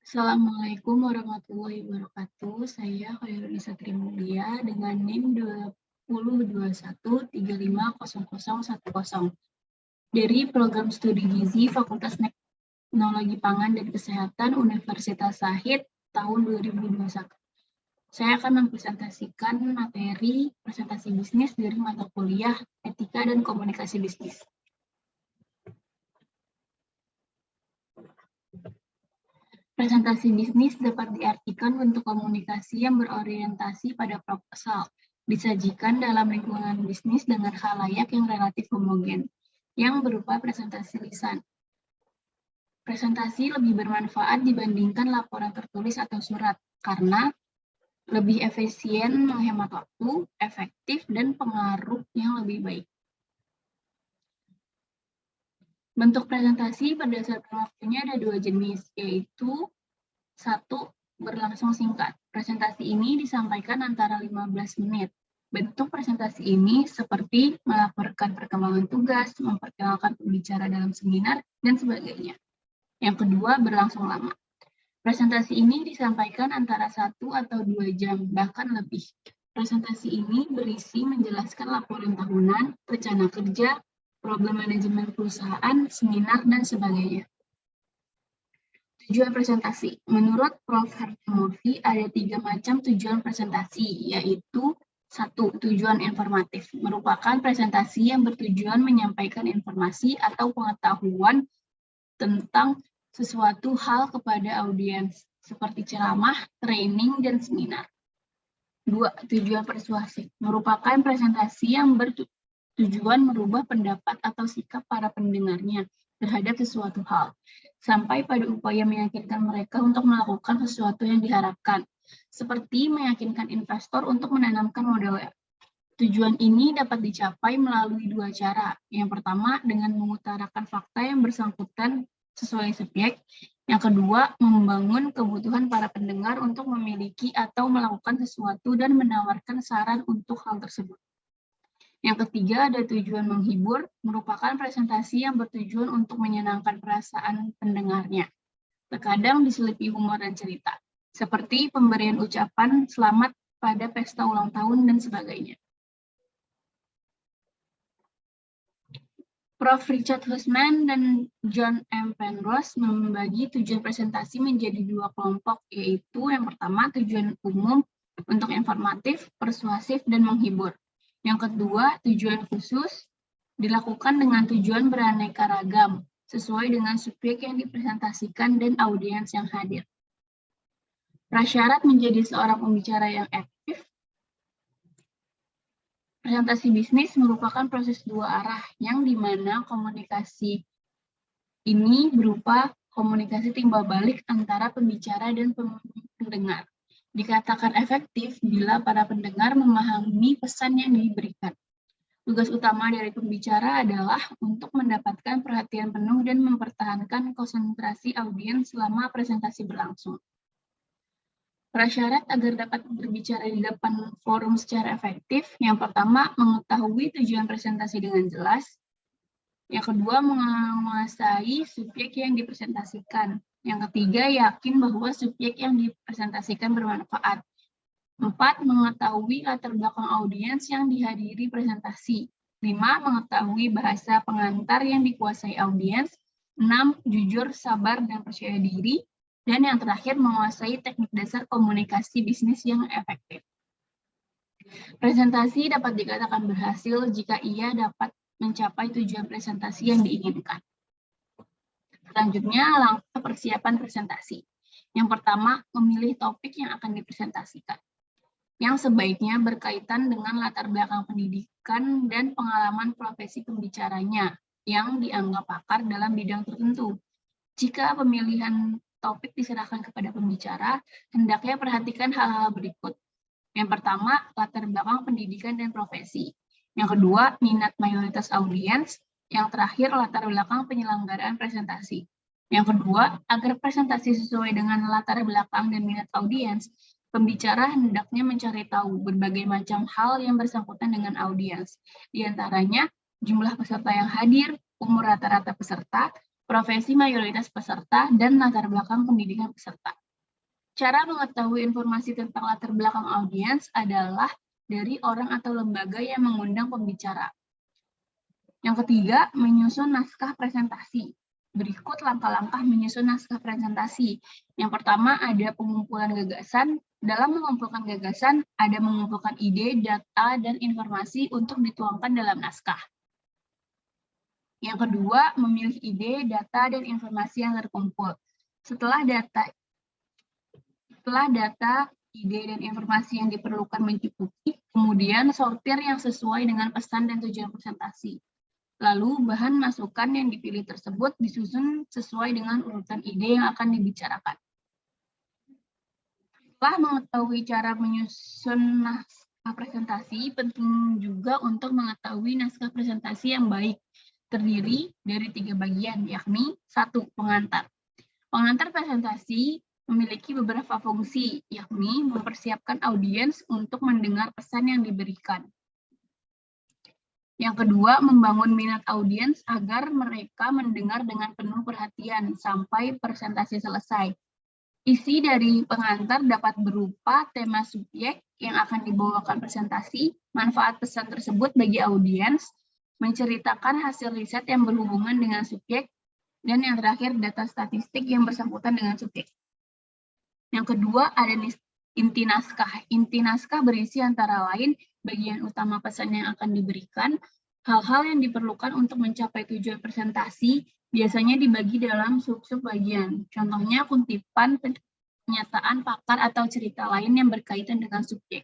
Assalamualaikum warahmatullahi wabarakatuh. Saya Khairunisa Trimulia dengan NIM 2021350010 dari Program Studi Gizi Fakultas Teknologi Pangan dan Kesehatan Universitas Sahid tahun 2021. Saya akan mempresentasikan materi presentasi bisnis dari mata kuliah Etika dan Komunikasi Bisnis. Presentasi bisnis dapat diartikan bentuk komunikasi yang berorientasi pada proposal, disajikan dalam lingkungan bisnis dengan khalayak yang relatif homogen, yang berupa presentasi lisan. Presentasi lebih bermanfaat dibandingkan laporan tertulis atau surat, karena lebih efisien, menghemat waktu, efektif, dan pengaruh yang lebih baik. Bentuk presentasi berdasarkan waktunya ada dua jenis, yaitu satu, berlangsung singkat. Presentasi ini disampaikan antara 15 menit. Bentuk presentasi ini seperti melaporkan perkembangan tugas, memperkenalkan pembicara dalam seminar, dan sebagainya. Yang kedua, berlangsung lama. Presentasi ini disampaikan antara 1 atau 2 jam, bahkan lebih. Presentasi ini berisi menjelaskan laporan tahunan, rencana kerja, problem manajemen perusahaan, seminar, dan sebagainya. Tujuan presentasi. Menurut Prof. Hartmurti, ada 3 macam tujuan presentasi, yaitu 1. Tujuan informatif, merupakan presentasi yang bertujuan menyampaikan informasi atau pengetahuan tentang sesuatu hal kepada audiens, seperti ceramah, training, dan seminar. 2. Tujuan persuasif, merupakan presentasi yang bertujuan merubah pendapat atau sikap para pendengarnya terhadap sesuatu hal, sampai pada upaya meyakinkan mereka untuk melakukan sesuatu yang diharapkan, seperti meyakinkan investor untuk menanamkan modalnya. Tujuan ini dapat dicapai melalui 2 cara. Yang pertama, dengan mengutarakan fakta yang bersangkutan sesuai subjek. Yang kedua, membangun kebutuhan para pendengar untuk memiliki atau melakukan sesuatu dan menawarkan saran untuk hal tersebut. Yang ketiga, ada tujuan menghibur, merupakan presentasi yang bertujuan untuk menyenangkan perasaan pendengarnya. Terkadang diselipi humor dan cerita, seperti pemberian ucapan selamat pada pesta ulang tahun dan sebagainya. Prof. Richard Hussman dan John M. Penrose membagi tujuan presentasi menjadi 2 kelompok, yaitu yang pertama tujuan umum untuk informatif, persuasif, dan menghibur. Yang kedua, tujuan khusus dilakukan dengan tujuan beraneka ragam, sesuai dengan subjek yang dipresentasikan dan audiens yang hadir. Prasyarat menjadi seorang pembicara yang aktif. Presentasi bisnis merupakan proses 2 arah, yang dimana komunikasi ini berupa komunikasi timbal balik antara pembicara dan pendengar. Dikatakan efektif bila para pendengar memahami pesan yang diberikan. Tugas utama dari pembicara adalah untuk mendapatkan perhatian penuh dan mempertahankan konsentrasi audiens selama presentasi berlangsung. Prasyarat agar dapat berbicara di depan forum secara efektif, yang pertama, mengetahui tujuan presentasi dengan jelas. Yang kedua, menguasai subjek yang dipresentasikan. Yang ketiga, yakin bahwa subjek yang dipresentasikan bermanfaat. 4. Mengetahui latar belakang audiens yang dihadiri presentasi. 5. Mengetahui bahasa pengantar yang dikuasai audiens. 6. Jujur, sabar, dan percaya diri. Dan yang terakhir, menguasai teknik dasar komunikasi bisnis yang efektif. Presentasi dapat dikatakan berhasil jika ia dapat mencapai tujuan presentasi yang diinginkan. Selanjutnya, langkah persiapan presentasi. Yang pertama, memilih topik yang akan dipresentasikan, yang sebaiknya berkaitan dengan latar belakang pendidikan dan pengalaman profesi pembicaranya yang dianggap pakar dalam bidang tertentu. Jika pemilihan topik diserahkan kepada pembicara, hendaknya perhatikan hal-hal berikut. Yang pertama, latar belakang pendidikan dan profesi. Yang kedua, minat mayoritas audiens. Yang terakhir, latar belakang penyelenggaraan presentasi. Yang kedua, agar presentasi sesuai dengan latar belakang dan minat audiens, pembicara hendaknya mencari tahu berbagai macam hal yang bersangkutan dengan audiens. Di antaranya, jumlah peserta yang hadir, umur rata-rata peserta, profesi mayoritas peserta, dan latar belakang pendidikan peserta. Cara mengetahui informasi tentang latar belakang audiens adalah dari orang atau lembaga yang mengundang pembicara. Yang ketiga, menyusun naskah presentasi. Berikut langkah-langkah menyusun naskah presentasi. Yang pertama ada pengumpulan gagasan. Dalam mengumpulkan gagasan, ada mengumpulkan ide, data, dan informasi untuk dituangkan dalam naskah. Yang kedua, memilih ide, data, dan informasi yang terkumpul. Setelah data, ide, dan informasi yang diperlukan mencukupi, kemudian sortir yang sesuai dengan pesan dan tujuan presentasi. Lalu, bahan masukan yang dipilih tersebut disusun sesuai dengan urutan ide yang akan dibicarakan. Setelah mengetahui cara menyusun naskah presentasi, penting juga untuk mengetahui naskah presentasi yang baik. Terdiri dari 3 bagian, yakni 1. Pengantar. Pengantar presentasi memiliki beberapa fungsi, yakni mempersiapkan audiens untuk mendengar pesan yang diberikan. Yang kedua, membangun minat audiens agar mereka mendengar dengan penuh perhatian sampai presentasi selesai. Isi dari pengantar dapat berupa tema subjek yang akan dibawakan presentasi, manfaat pesan tersebut bagi audiens, menceritakan hasil riset yang berhubungan dengan subjek, dan yang terakhir data statistik yang bersangkutan dengan subjek. Yang kedua ada inti naskah. Inti naskah berisi antara lain bagian utama pesan yang akan diberikan, hal-hal yang diperlukan untuk mencapai tujuan presentasi, biasanya dibagi dalam sub-sub bagian. Contohnya kutipan, pernyataan, pakar, atau cerita lain yang berkaitan dengan subjek.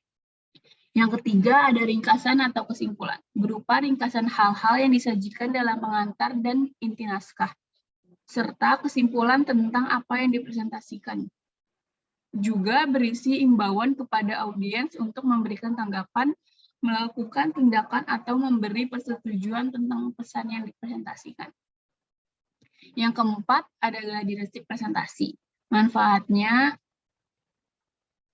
Yang ketiga ada ringkasan atau kesimpulan, berupa ringkasan hal-hal yang disajikan dalam pengantar dan inti naskah, serta kesimpulan tentang apa yang dipresentasikan. Juga berisi imbauan kepada audiens untuk memberikan tanggapan, melakukan tindakan, atau memberi persetujuan tentang pesan yang dipresentasikan. Yang keempat, ada gladi resik presentasi. Manfaatnya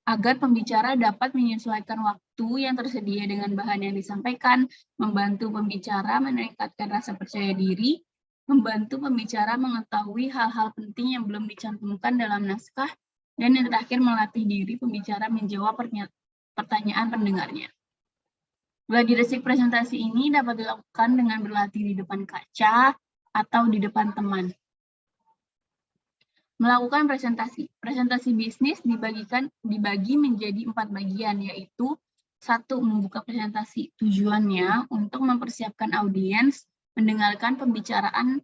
agar pembicara dapat menyesuaikan waktu yang tersedia dengan bahan yang disampaikan, membantu pembicara meningkatkan rasa percaya diri, membantu pembicara mengetahui hal-hal penting yang belum dicantumkan dalam naskah, dan yang terakhir melatih diri pembicara menjawab pertanyaan pendengarnya. Gladi resik presentasi ini dapat dilakukan dengan berlatih di depan kaca atau di depan teman. Melakukan presentasi. Presentasi bisnis dibagi menjadi 4 bagian, yaitu 1. Membuka presentasi. Tujuannya untuk mempersiapkan audiens, mendengarkan pembicaraan,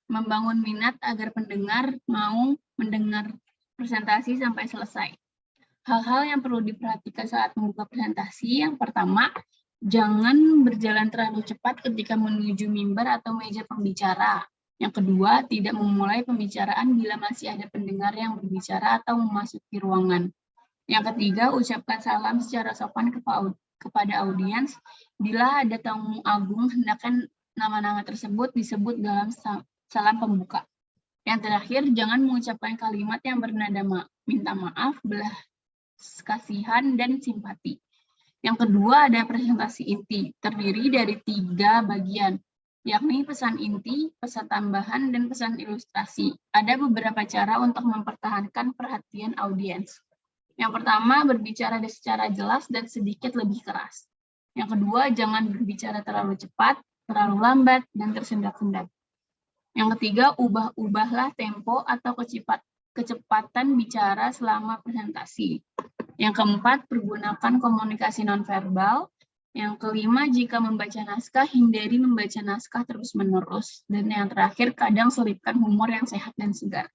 membangun minat agar pendengar mau mendengar presentasi sampai selesai. Hal-hal yang perlu diperhatikan saat membuka presentasi, yang pertama, jangan berjalan terlalu cepat ketika menuju mimbar atau meja pembicara. Yang kedua, tidak memulai pembicaraan bila masih ada pendengar yang berbicara atau memasuki ruangan. Yang ketiga, ucapkan salam secara sopan kepada audiens. Bila ada tamu agung, hendaknya nama-nama tersebut disebut dalam salam pembuka. Yang terakhir, jangan mengucapkan kalimat yang bernada minta maaf, belas kasihan, dan simpati. Yang kedua, ada presentasi inti, terdiri dari 3 bagian, yakni pesan inti, pesan tambahan, dan pesan ilustrasi. Ada beberapa cara untuk mempertahankan perhatian audiens. Yang pertama, berbicara secara jelas dan sedikit lebih keras. Yang kedua, jangan berbicara terlalu cepat, terlalu lambat, dan tersendat-sendat. Yang ketiga, ubah-ubahlah tempo atau kecepatan bicara selama presentasi. Yang keempat, pergunakan komunikasi nonverbal. Yang kelima, jika membaca naskah, hindari membaca naskah terus-menerus. Dan yang terakhir, kadang selipkan humor yang sehat dan segar.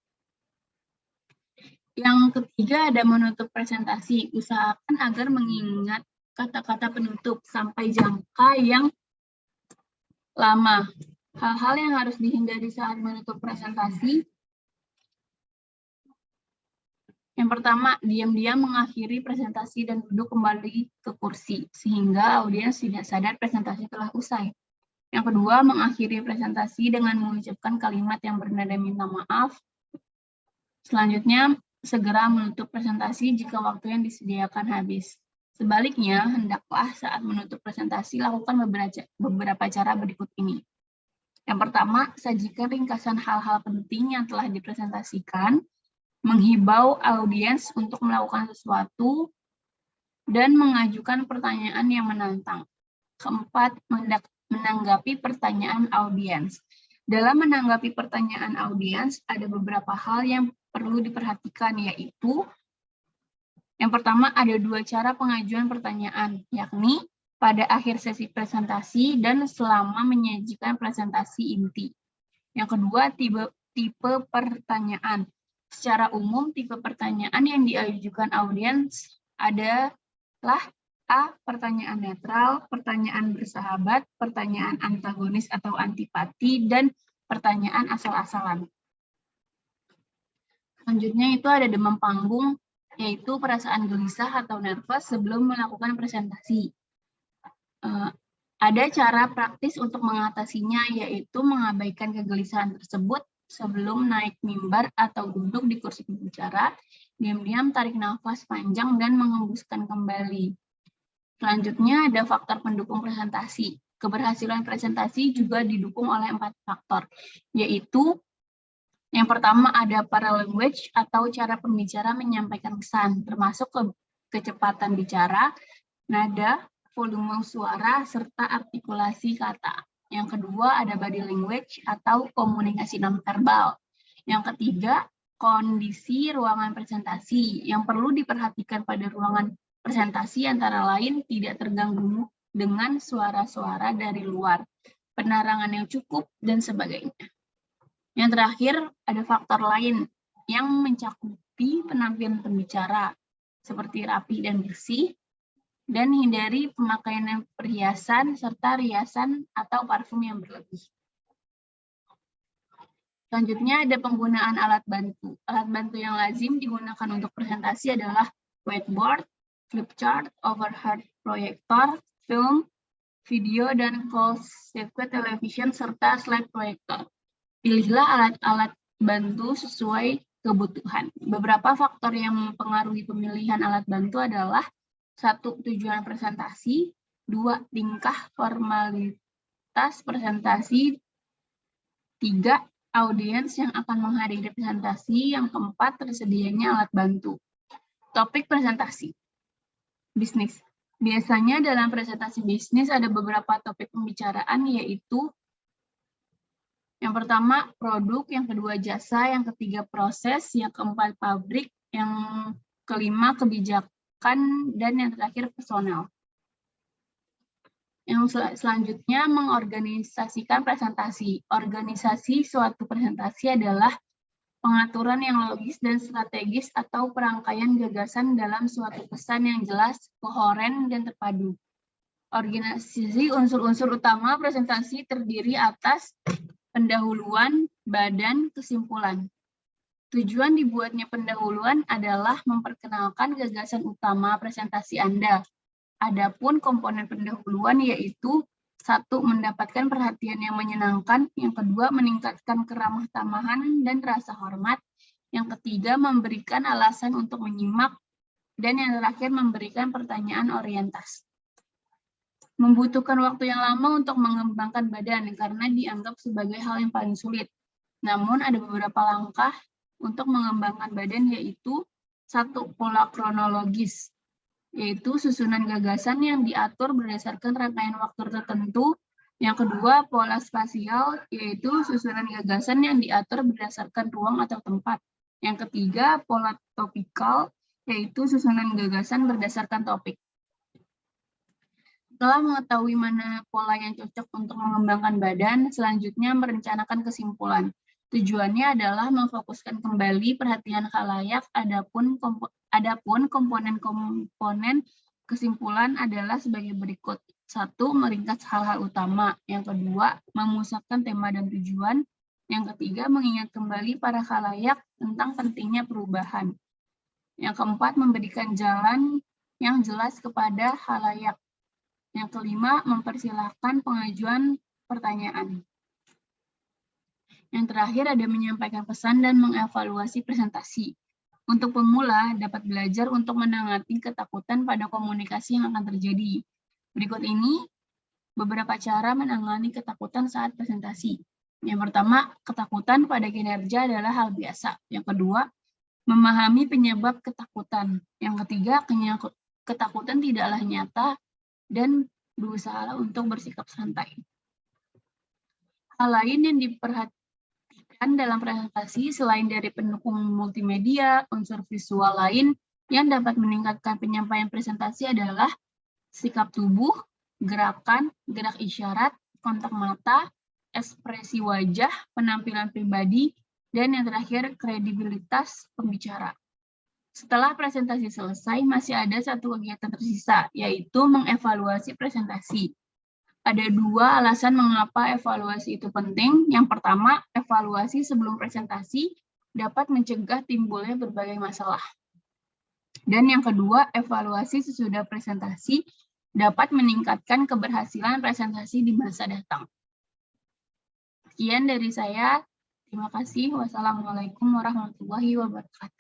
Yang ketiga, ada menutup presentasi. Usahakan agar mengingat kata-kata penutup sampai jangka yang lama. Hal-hal yang harus dihindari saat menutup presentasi. Yang pertama, diam-diam mengakhiri presentasi dan duduk kembali ke kursi, sehingga audiens tidak sadar presentasi telah usai. Yang kedua, mengakhiri presentasi dengan mengucapkan kalimat yang bernada minta maaf. Selanjutnya, segera menutup presentasi jika waktu yang disediakan habis. Sebaliknya, hendaklah saat menutup presentasi lakukan beberapa cara berikut ini. Yang pertama, sajikan ringkasan hal-hal penting yang telah dipresentasikan. menghibau audiens untuk melakukan sesuatu, dan mengajukan pertanyaan yang menantang. Keempat, menanggapi pertanyaan audiens. Dalam menanggapi pertanyaan audiens, ada beberapa hal yang perlu diperhatikan, yaitu yang pertama, ada 2 cara pengajuan pertanyaan, yakni pada akhir sesi presentasi dan selama menyajikan presentasi inti. Yang kedua, tipe pertanyaan. Secara umum, tipe pertanyaan yang diajukan audiens adalah A. Pertanyaan netral, pertanyaan bersahabat, pertanyaan antagonis atau antipati, dan pertanyaan asal-asalan. Selanjutnya itu ada demam panggung, yaitu perasaan gelisah atau nervous sebelum melakukan presentasi. Ada cara praktis untuk mengatasinya, yaitu mengabaikan kegelisahan tersebut sebelum naik mimbar atau duduk di kursi pembicara, diam-diam tarik nafas panjang dan mengembuskan kembali. Selanjutnya ada faktor pendukung presentasi. Keberhasilan presentasi juga didukung oleh 4 faktor, yaitu yang pertama ada paralanguage atau cara pembicara menyampaikan pesan, termasuk kecepatan bicara, nada, volume suara, serta artikulasi kata. Yang kedua ada body language atau komunikasi nonverbal. Yang ketiga, kondisi ruangan presentasi. Yang perlu diperhatikan pada ruangan presentasi antara lain tidak terganggu dengan suara-suara dari luar, penerangan yang cukup, dan sebagainya. Yang terakhir, ada faktor lain yang mencakupi penampilan pembicara, seperti rapi dan bersih, dan hindari pemakaian perhiasan serta riasan atau parfum yang berlebih. Selanjutnya ada penggunaan alat bantu. Alat bantu yang lazim digunakan untuk presentasi adalah whiteboard, flip chart, overhead projector, film, video, dan closed circuit television, serta slide projector. Pilihlah alat-alat bantu sesuai kebutuhan. Beberapa faktor yang mempengaruhi pemilihan alat bantu adalah 1. Tujuan presentasi, 2. Tingkah formalitas presentasi, 3. Audiens yang akan menghadiri presentasi, yang keempat, tersedianya alat bantu. Topik presentasi. Bisnis. Biasanya dalam presentasi bisnis ada beberapa topik pembicaraan, yaitu yang pertama produk, yang kedua jasa, yang ketiga proses, yang keempat pabrik, yang kelima kebijakan, dan yang terakhir personal. Yang selanjutnya mengorganisasikan presentasi. Organisasi suatu presentasi adalah pengaturan yang logis dan strategis atau perangkaian gagasan dalam suatu pesan yang jelas, kohoren, dan terpadu. Organisasi unsur-unsur utama presentasi terdiri atas pendahuluan, badan, kesimpulan. Tujuan dibuatnya pendahuluan adalah memperkenalkan gagasan utama presentasi Anda. Adapun komponen pendahuluan yaitu 1. Mendapatkan perhatian yang menyenangkan, yang kedua meningkatkan keramah tamahan dan rasa hormat, yang ketiga memberikan alasan untuk menyimak, dan yang terakhir memberikan pertanyaan orientasi. Membutuhkan waktu yang lama untuk mengembangkan badan karena dianggap sebagai hal yang paling sulit. Namun ada beberapa langkah untuk mengembangkan badan, yaitu 1. Pola kronologis, yaitu susunan gagasan yang diatur berdasarkan rangkaian waktu tertentu. Yang kedua, pola spasial, yaitu susunan gagasan yang diatur berdasarkan ruang atau tempat. Yang ketiga, pola topikal, yaitu susunan gagasan berdasarkan topik. Setelah mengetahui mana pola yang cocok untuk mengembangkan badan, selanjutnya merencanakan kesimpulan. Tujuannya adalah memfokuskan kembali perhatian khalayak, adapun komponen-komponen kesimpulan adalah sebagai berikut. 1. Meringkas hal-hal utama. Yang kedua, memusatkan tema dan tujuan. Yang ketiga, mengingat kembali para khalayak tentang pentingnya perubahan. Yang keempat, memberikan jalan yang jelas kepada khalayak. Yang kelima, mempersilahkan pengajuan pertanyaan. Yang terakhir ada menyampaikan pesan dan mengevaluasi presentasi. Untuk pemula, dapat belajar untuk menangani ketakutan pada komunikasi yang akan terjadi. Berikut ini beberapa cara menangani ketakutan saat presentasi. Yang pertama, ketakutan pada kinerja adalah hal biasa. Yang kedua, Memahami penyebab ketakutan. Yang ketiga, ketakutan tidaklah nyata dan berusaha untuk bersikap santai. Hal lain yang diperhatikan dalam presentasi selain dari pendukung multimedia, unsur visual lain yang dapat meningkatkan penyampaian presentasi adalah sikap tubuh, gerakan, gerak isyarat, kontak mata, ekspresi wajah, penampilan pribadi, dan yang terakhir kredibilitas pembicara. Setelah presentasi selesai, masih ada satu kegiatan tersisa, yaitu mengevaluasi presentasi. Ada dua alasan mengapa evaluasi itu penting. Yang pertama, evaluasi sebelum presentasi dapat mencegah timbulnya berbagai masalah. Dan yang kedua, evaluasi sesudah presentasi dapat meningkatkan keberhasilan presentasi di masa datang. Sekian dari saya. Terima kasih. Wassalamualaikum warahmatullahi wabarakatuh.